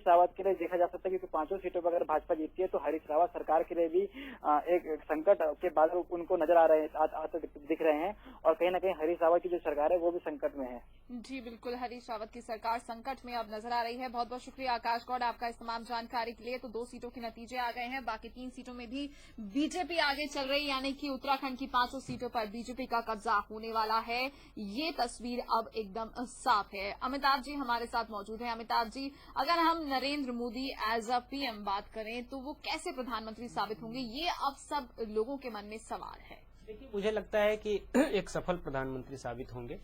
रावत के लिए देखा जा सकता है, क्योंकि 5 सीटों पर अगर भाजपा जीतती है तो हरीश रावत सरकार के लिए भी एक संकट के बाद उनको नजर आ रहे हैं, आते दिख रहे हैं, और कहीं ना कहीं हरीश रावत की जो सरकार है वो भी संकट में है। जी बिल्कुल, हरीश रावत की सरकार संकट में अब नजर आ रही है। बहुत बहुत शुक्रिया आकाश गौड़ आपका इस तमाम जानकारी के लिए। तो 2 सीटों के नतीजे आ गए हैं, बाकी 3 सीटों में भी बीजेपी आगे चल रही, यानी कि उत्तराखंड की 5 सीटों पर बीजेपी का कब्जा होने वाला है। ये तस्वीर अब एकदम साफ है। अमिताभ जी हमारे साथ मौजूद हैं। अमिताभ जी, अगर हम Narendra Modi as a PM बात करें तो वो कैसे प्रधानमंत्री साबित होंगे, ये अब सब लोगों के मन में सवाल है। देखिए, मुझे लगता है कि एक सफल प्रधानमंत्री साबित होंगे,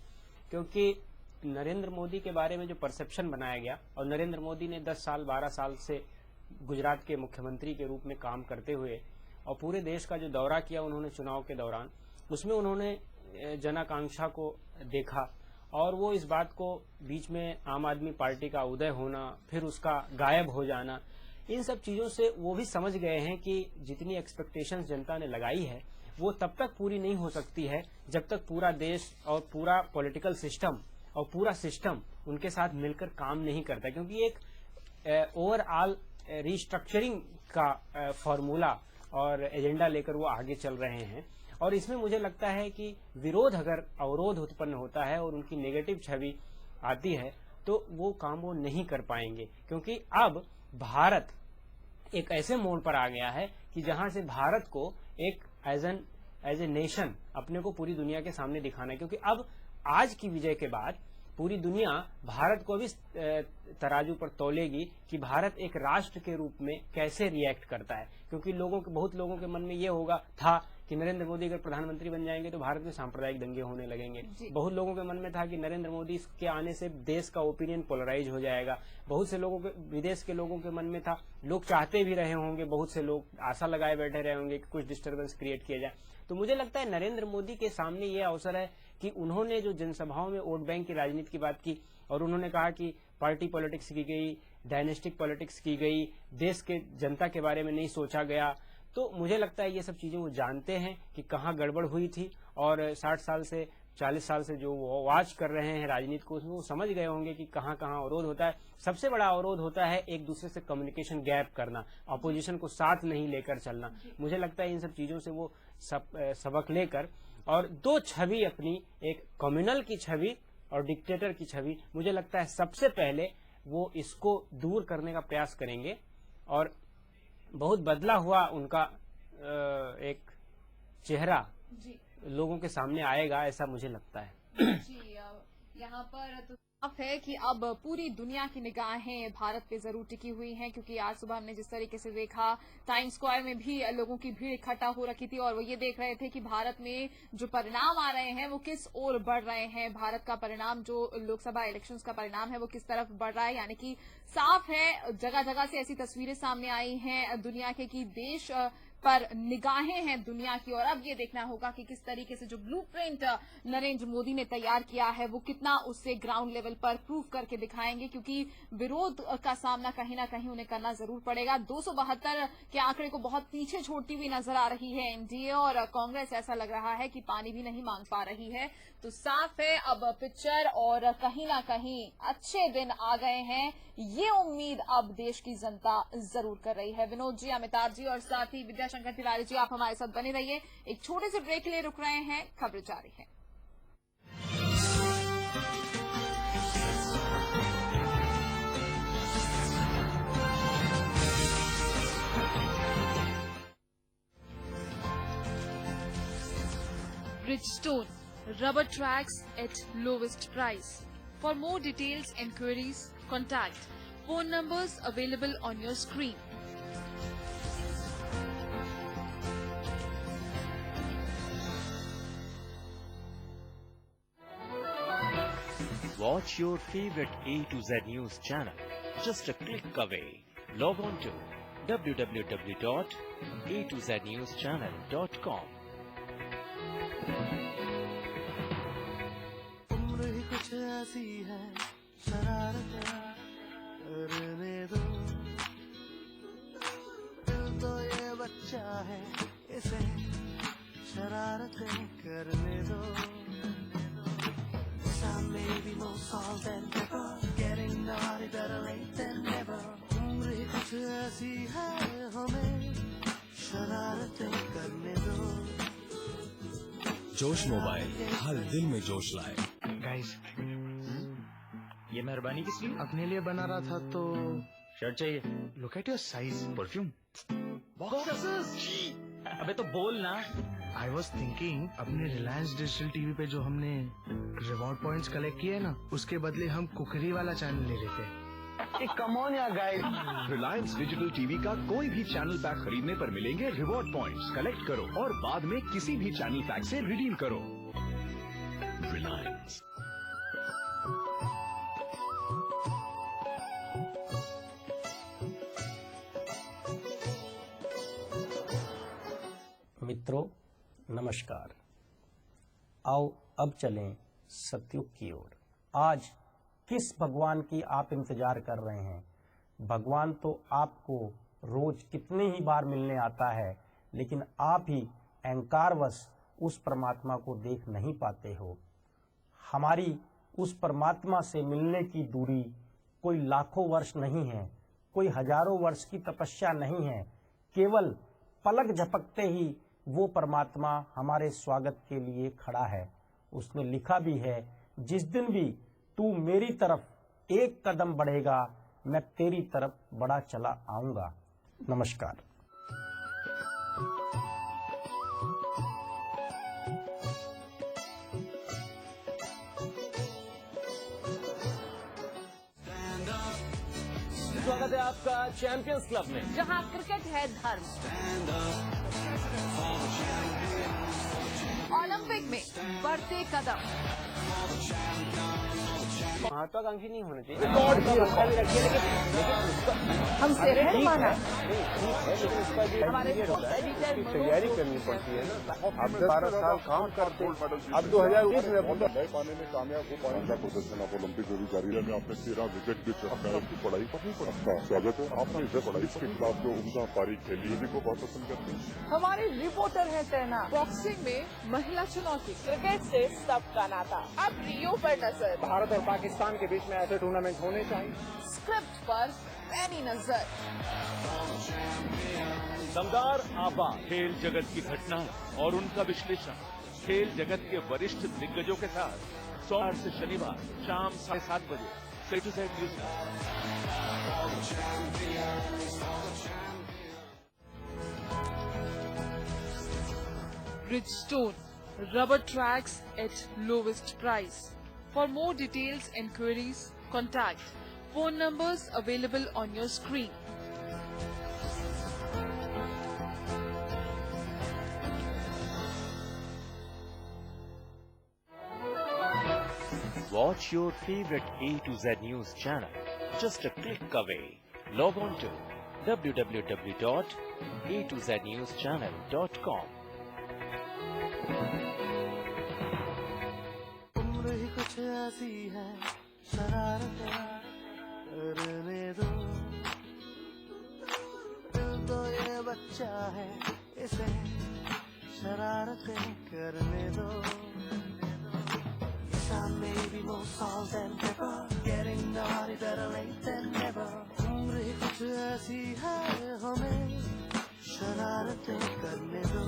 क्योंकि नरेंद्र मोदी के बारे में जो परसेप्शन बनाया गया, और नरेंद्र मोदी ने 10 साल 12 साल से गुजरात के मुख्यमंत्री के रूप में काम करते हुए और पूरे देश का जो दौरा किया उन्होंने चुनाव के दौरान, उसमें उन्होंने जन आकांक्षा को देखा, और वो इस बात को बीच में आम आदमी पार्टी का उदय होना, फिर उसका गायब हो जाना, इन सब चीजों से वो भी समझ गए हैं कि जितनी एक्सपेक्टेशंस जनता ने लगाई है वो तब तक पूरी नहीं हो सकती है जब तक पूरा देश और पूरा पॉलिटिकल सिस्टम और पूरा सिस्टम उनके साथ मिलकर काम नहीं करता, क्योंकि एक ओवरऑल रिस्ट्रक्चरिंग का फॉर्मूला और एजेंडा लेकर वो आगे चल रहे हैं। और इसमें मुझे लगता है कि विरोध, अगर अवरोध उत्पन्न होता है और उनकी नेगेटिव छवि आती है तो वो काम वो नहीं कर पाएंगे, क्योंकि अब भारत एक ऐसे मोड़ पर आ गया है कि जहां से भारत को एक एज ए नेशन अपने को पूरी दुनिया के सामने दिखाना है, क्योंकि अब आज की विजय के बाद पूरी दुनिया भारत को भी तराजू पर तौलेगी कि भारत एक राष्ट्र के रूप में कैसे रिएक्ट करता है। क्योंकि बहुत लोगों के मन में ये था कि नरेंद्र मोदी अगर प्रधानमंत्री बन जाएंगे तो भारत में सांप्रदायिक दंगे होने लगेंगे। बहुत लोगों के मन में था कि नरेंद्र मोदी के आने से देश का ओपिनियन पोलराइज हो जाएगा। बहुत से लोगों के, विदेश के लोगों के मन में था, लोग चाहते भी रहे होंगे, बहुत से लोग आशा लगाए बैठे रहे होंगे कि कुछ डिस्टर्बेंस क्रिएट किया जाए। तो मुझे लगता है नरेंद्र मोदी के सामने ये अवसर है कि उन्होंने जो जनसभाओं में वोट बैंक की राजनीति की बात की, और उन्होंने कहा कि पार्टी पॉलिटिक्स की गई, डायनेस्टिक पॉलिटिक्स की गई, देश के जनता के बारे में नहीं सोचा गया, तो मुझे लगता है ये सब चीजें वो जानते हैं कि कहाँ गड़बड़ हुई थी, और 60 साल से 40 साल से जो वो वॉच कर रहे हैं राजनीति को, उसमें वो समझ गए होंगे कि कहाँ कहाँ अवरोध होता है। सबसे बड़ा अवरोध होता है एक दूसरे से कम्युनिकेशन गैप करना, अपोजिशन को साथ नहीं लेकर चलना। मुझे लगता है इन सब चीजों से वो सबक लेकर, और 2 छवि अपनी, एक कम्युनल की छवि और डिक्टेटर की छवि, मुझे लगता है सबसे पहले वो इसको दूर करने का प्रयास करेंगे, और बहुत बदला हुआ उनका एक चेहरा लोगों के सामने आएगा, ऐसा मुझे लगता है। जी, यहाँ पर तो साफ है कि अब पूरी दुनिया की निगाहें भारत पे जरूर टिकी हुई हैं, क्योंकि आज सुबह हमने जिस तरीके से देखा, टाइम्स स्क्वायर में भी लोगों की भीड़ इकट्ठा हो रखी थी, और वो ये देख रहे थे कि भारत में जो परिणाम आ रहे हैं वो किस ओर बढ़ रहे हैं। भारत का परिणाम, जो लोकसभा इलेक्शंस का परिणाम है, वो किस तरफ बढ़ रहा है, यानी कि साफ है, जगह जगह से ऐसी तस्वीरें सामने आई हैं दुनिया के कि देश पर निगाहें हैं दुनिया की। और अब ये देखना होगा कि किस तरीके से जो ब्लूप्रिंट नरेंद्र मोदी ने तैयार किया है वो कितना उससे ग्राउंड लेवल पर प्रूव करके दिखाएंगे, क्योंकि विरोध का सामना कहीं ना कहीं उन्हें करना जरूर पड़ेगा। 272 के आंकड़े को बहुत पीछे छोड़ती हुई नजर आ रही है एनडीए, और कांग्रेस ऐसा लग रहा है कि पानी भी नहीं मांग पा रही है। तो साफ है अब पिक्चर, और कहीं ना कहीं अच्छे दिन आ गए हैं, ये उम्मीद अब देश की जनता जरूर कर रही है। विनोद जी, अमिताभ जी और साथ ही विद्याशंकर तिवारी जी, आप हमारे साथ बने रहिए। एक छोटे से ब्रेक के लिए रुक रहे हैं, खबरें जारी है। Bridgestone, rubber tracks at lowest price. For more details, enquiries, contact phone numbers available on your screen. Watch your favorite A to Z News channel just a click away. Log on to www.a2znewschannel.com. उम्र ही कुछ ऐसी है, शरारतें करने दो, दिल तो ये बच्चा है, इसे शरारतें करने दो। Some may be more salt than pepper, getting naughty better late than never. ऐसी है हमें शरारतें करने दो। जोश मोबाइल, हर दिल में जोश लाए। गाइस, ये मेहरबानी किस लिए? अपने लिए बना रहा था तो शर्ट चाहिए। Look at your size. Perfume अबे तो बोल ना। आई वॉज थिंकिंग अपने रिलायंस डिजिटल टीवी पे जो हमने रिवॉर्ड पॉइंट्स कलेक्ट किए ना, उसके बदले हम कुकरी वाला चैनल ले लेते। कम ऑन यार गाइस। रिलायंस डिजिटल टीवी का कोई भी चैनल पैक खरीदने पर मिलेंगे रिवॉर्ड पॉइंट्स। कलेक्ट करो और बाद में किसी भी चैनल पैक से रिडीम करो। रिलायंस। मित्रों नमस्कार। आओ अब चलें सतयुग की ओर। आज किस भगवान की आप इंतजार कर रहे हैं? भगवान तो आपको रोज कितने ही बार मिलने आता है, लेकिन आप ही अहंकारवश उस परमात्मा को देख नहीं पाते हो। हमारी उस परमात्मा से मिलने की दूरी कोई लाखों वर्ष नहीं है, कोई हजारों वर्ष की तपस्या नहीं है। केवल पलक झपकते ही वो परमात्मा हमारे स्वागत के लिए खड़ा है। उसने लिखा भी है, जिस दिन भी तू मेरी तरफ एक कदम बढ़ेगा, मैं तेरी तरफ बढ़ा चला आऊंगा। नमस्कार। स्वागत है आपका चैंपियंस क्लब में, जहां क्रिकेट है धर्म। ओलंपिक में बढ़ते कदम। महत्वाकांक्षी नहीं होने चाहिए। हमसे है माना। हमारे तैयारी करनी पड़ती है ना। अब 12 साल काम करते, अब 2020 में पाने में कामयाब हो पाने का प्रदर्शन आप ओलंपिक में भी जारी रहे। आपने 13 विकेट भी आपकी पढ़ाई करनी पड़ता। स्वागत है। आपने इसे पढ़ाई के खिलाफ जो उमदा पारी खेली को बहुत पसंद करते हैं। हमारे रिपोर्टर है तैनात। बॉक्सिंग में महिला चुनौती, क्रिकेट से सबका नाता। अब रियो पर नजर। भारत और पाकिस्तान के बीच में ऐसे टूर्नामेंट होने चाहिए। स्क्रिप्ट पर पैनी नजर। दमदार आवाज, खेल जगत की घटना और उनका विश्लेषण खेल जगत के वरिष्ठ दिग्गजों के साथ सोमवार से शनिवार शाम 7:30 बजे A to Z न्यूज में। Bridgestone rubber tracks at lowest price. For more details and queries, contact phone numbers available on your screen. Watch your favorite A to Z news channel just a click away. Log on to www.a2znewschannel.com. उम्र ही कुछ ऐसी है शरारतें करने दो। दिल तो ये बच्चा है, इसे शरारतें करने दो। Maybe more salt than pepper, getting naughty better late than never. उम्र ही कुछ ऐसी है, हमें शरारतें करने दो।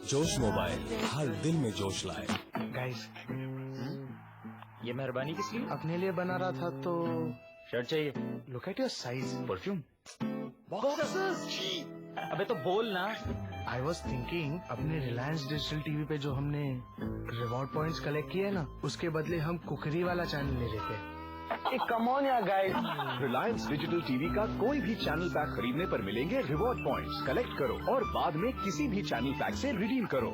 जोश मोबाइल, हर दिल में जोश लाए। गाइस, ये मेहरबानी किस लिए? अपने लिए बना रहा था तो शर्ट चाहिए। Look at your size. Perfume अबे तो बोल ना। आई वॉज थिंकिंग अपने रिलायंस डिजिटल टीवी पे जो हमने रिवॉर्ड पॉइंट्स कलेक्ट किए ना, उसके बदले हम कुकरी वाला चैनल ले लेते। कम ऑन यार गाइस। रिलायंस डिजिटल टीवी का कोई भी चैनल पैक खरीदने पर मिलेंगे रिवॉर्ड पॉइंट्स। कलेक्ट करो और बाद में किसी भी चैनल पैक से रिडीम करो।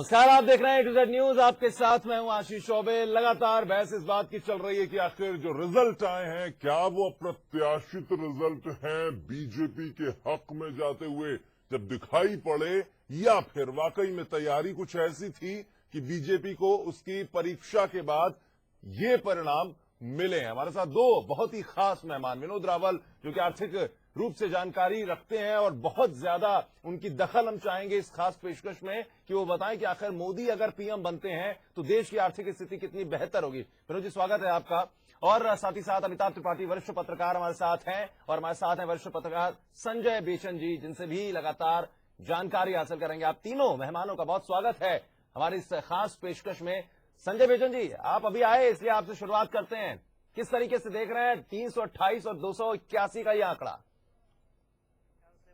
नमस्कार, आप देख रहे हैं A to Z न्यूज। आपके साथ मैं हूं आशीष चौबे। लगातार बहस इस बात की चल रही है कि आखिर जो रिजल्ट आए हैं क्या वो अप्रत्याशित रिजल्ट हैं बीजेपी के हक में जाते हुए जब दिखाई पड़े, या फिर वाकई में तैयारी कुछ ऐसी थी कि बीजेपी को उसकी परीक्षा के बाद ये परिणाम मिले हैं। हमारे साथ दो बहुत ही खास मेहमान, विनोद रावल जो कि आर्थिक रूप से जानकारी रखते हैं और बहुत ज्यादा उनकी दखल हम चाहेंगे इस खास पेशकश में कि वो बताएं कि आखिर मोदी अगर पीएम बनते हैं तो देश की आर्थिक स्थिति कितनी बेहतर होगी। विनोद जी, स्वागत है आपका। और साथ ही साथ अमिताभ त्रिपाठी वरिष्ठ पत्रकार हमारे साथ हैं, और हमारे साथ हैं वरिष्ठ पत्रकार संजय बेचन जी, जिनसे भी लगातार जानकारी हासिल करेंगे। आप तीनों मेहमानों का बहुत स्वागत है हमारी इस खास पेशकश में। संजय बेचन जी, आप अभी आए इसलिए आपसे शुरुआत करते हैं। किस तरीके से देख रहे हैं 328 और 281 का ये आंकड़ा?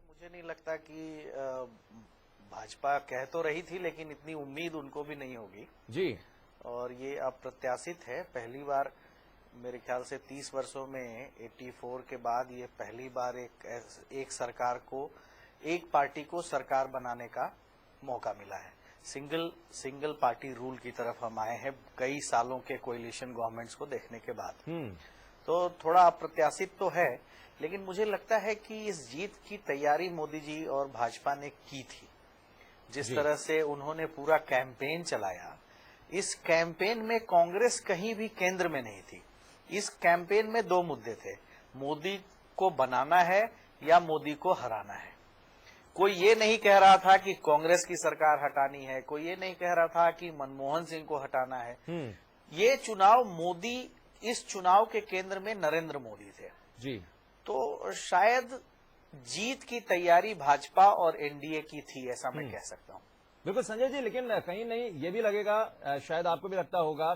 मुझे नहीं लगता कि भाजपा कह तो रही थी, लेकिन इतनी उम्मीद उनको भी नहीं होगी जी। और ये अप्रत्याशित है। पहली बार मेरे ख्याल से 30 वर्षों में 84 के बाद ये पहली बार एक सरकार को, एक पार्टी को सरकार बनाने का मौका मिला है। सिंगल पार्टी रूल की तरफ हम आए हैं कई सालों के कोएलिशन गवर्नमेंट्स को देखने के बाद। तो थोड़ा अप्रत्याशित तो है, लेकिन मुझे लगता है कि इस जीत की तैयारी मोदी जी और भाजपा ने की थी। जिस तरह से उन्होंने पूरा कैंपेन चलाया, इस कैंपेन में कांग्रेस कहीं भी केंद्र में नहीं थी। इस कैंपेन में दो मुद्दे थे, मोदी को बनाना है या मोदी को हराना है। कोई ये नहीं कह रहा था कि कांग्रेस की सरकार हटानी है, कोई ये नहीं कह रहा था कि मनमोहन सिंह को हटाना है। ये चुनाव इस चुनाव के केंद्र में नरेंद्र मोदी थे जी। तो शायद जीत की तैयारी भाजपा और एनडीए की थी, ऐसा मैं कह सकता हूँ। बिल्कुल संजय जी, लेकिन कहीं नहीं ये भी लगेगा, शायद आपको भी लगता होगा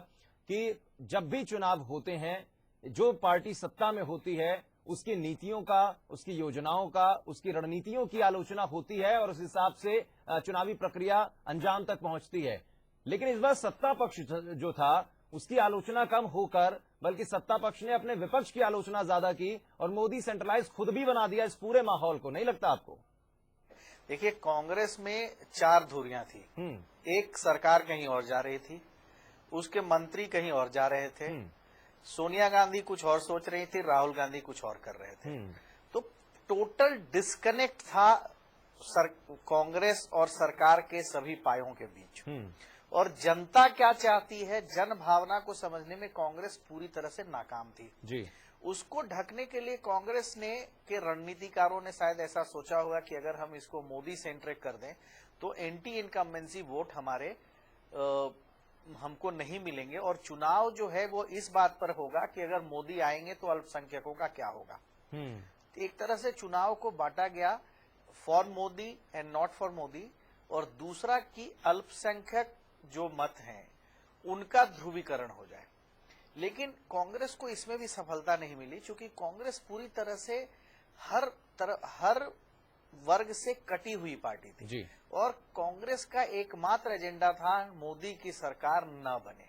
कि जब भी चुनाव होते हैं, जो पार्टी सत्ता में होती है उसकी नीतियों का, उसकी योजनाओं का, उसकी रणनीतियों की आलोचना होती है और उस हिसाब से चुनावी प्रक्रिया अंजाम तक पहुंचती है। लेकिन इस बार सत्ता पक्ष जो था उसकी आलोचना कम होकर बल्कि सत्ता पक्ष ने अपने विपक्ष की आलोचना ज्यादा की और मोदी सेंट्रलाइज खुद भी बना दिया इस पूरे माहौल को। नहीं लगता आपको? देखिए, कांग्रेस में 4 धुरियां थी। एक सरकार कहीं और जा रही थी, उसके मंत्री कहीं और जा रहे थे, सोनिया गांधी कुछ और सोच रही थी, राहुल गांधी कुछ और कर रहे थे। तो टोटल डिस्कनेक्ट था कांग्रेस और सरकार के सभी पायों के बीच। और जनता क्या चाहती है, जन भावना को समझने में कांग्रेस पूरी तरह से नाकाम थी जी। उसको ढकने के लिए कांग्रेस ने के रणनीतिकारों ने शायद ऐसा सोचा होगा कि अगर हम इसको मोदी सेंट्रिक कर दें तो एंटी इनकम्बेंसी वोट हमारे हमको नहीं मिलेंगे, और चुनाव जो है वो इस बात पर होगा कि अगर मोदी आएंगे तो अल्पसंख्यकों का क्या होगा। एक तरह से चुनाव को बांटा गया, for Modi and not for Modi, और दूसरा कि अल्पसंख्यक जो मत हैं उनका ध्रुवीकरण हो जाए। लेकिन कांग्रेस को इसमें भी सफलता नहीं मिली, क्योंकि कांग्रेस पूरी तरह से हर वर्ग से कटी हुई पार्टी थी जी। और कांग्रेस का एकमात्र एजेंडा था मोदी की सरकार न बने।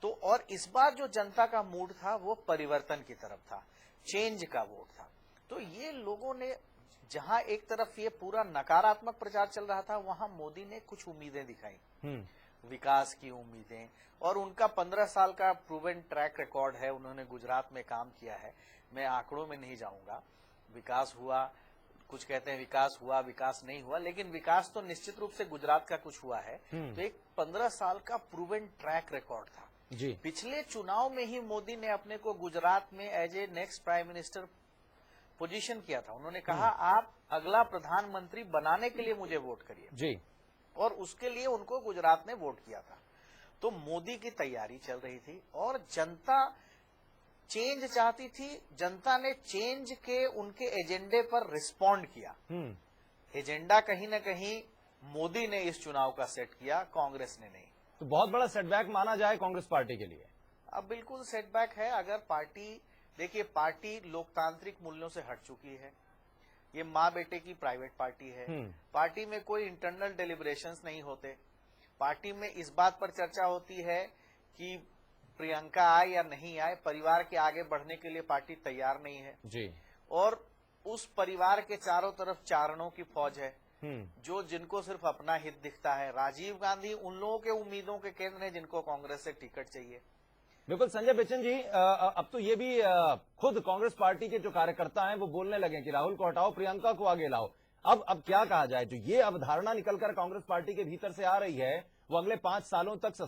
तो और इस बार जो जनता का मूड था वो परिवर्तन की तरफ था, चेंज का वोट था। तो ये लोगों ने, जहां एक तरफ ये पूरा नकारात्मक प्रचार चल रहा था, वहां मोदी ने कुछ उम्मीदें दिखाई, विकास की उम्मीदें, और उनका 15 साल का प्रूवन ट्रैक रिकॉर्ड है। उन्होंने गुजरात में काम किया है, मैं आंकड़ों में नहीं जाऊंगा। विकास हुआ, कुछ कहते हैं विकास हुआ, विकास नहीं हुआ, लेकिन विकास तो निश्चित रूप से गुजरात का कुछ हुआ है। तो एक 15 साल का प्रूवन ट्रैक रिकॉर्ड था जी। पिछले चुनाव में ही मोदी ने अपने को गुजरात में as a next prime minister position किया था। उन्होंने कहा आप अगला प्रधानमंत्री बनाने के लिए मुझे वोट करिए जी, और उसके लिए उनको गुजरात ने वोट किया था। तो मोदी की तैयारी चल रही थी और जनता चेंज चाहती थी। जनता ने चेंज के उनके एजेंडे पर रिस्पॉन्ड किया। एजेंडा कहीं न कहीं मोदी ने इस चुनाव का सेट किया, कांग्रेस ने नहीं। तो बहुत बड़ा सेटबैक माना जाए कांग्रेस पार्टी के लिए? अब बिल्कुल सेटबैक है। अगर पार्टी, देखिए, पार्टी लोकतांत्रिक मूल्यों से हट चुकी है। ये माँ बेटे की प्राइवेट पार्टी है। पार्टी में कोई इंटरनल डेलिब्रेशंस नहीं होते। पार्टी में इस बात पर चर्चा होती है कि प्रियंका आए या नहीं आए, परिवार के आगे बढ़ने के लिए पार्टी तैयार नहीं है जी। और उस परिवार के चारों तरफ चारणों की फौज है। जो जिनको सिर्फ अपना हित दिखता है। राजीव गांधी उन लोगों के उम्मीदों के केंद्र हैं जिनको कांग्रेस से टिकट चाहिए। बिल्कुल संजय बच्चन जी, अब तो ये भी खुद कांग्रेस पार्टी के जो कार्यकर्ता हैं वो बोलने लगे कि राहुल को हटाओ, प्रियंका को आगे लाओ। अब क्या कहा जाए, जो ये अवधारणा निकलकर कांग्रेस पार्टी के भीतर से आ रही है वो अगले 5 सालों तक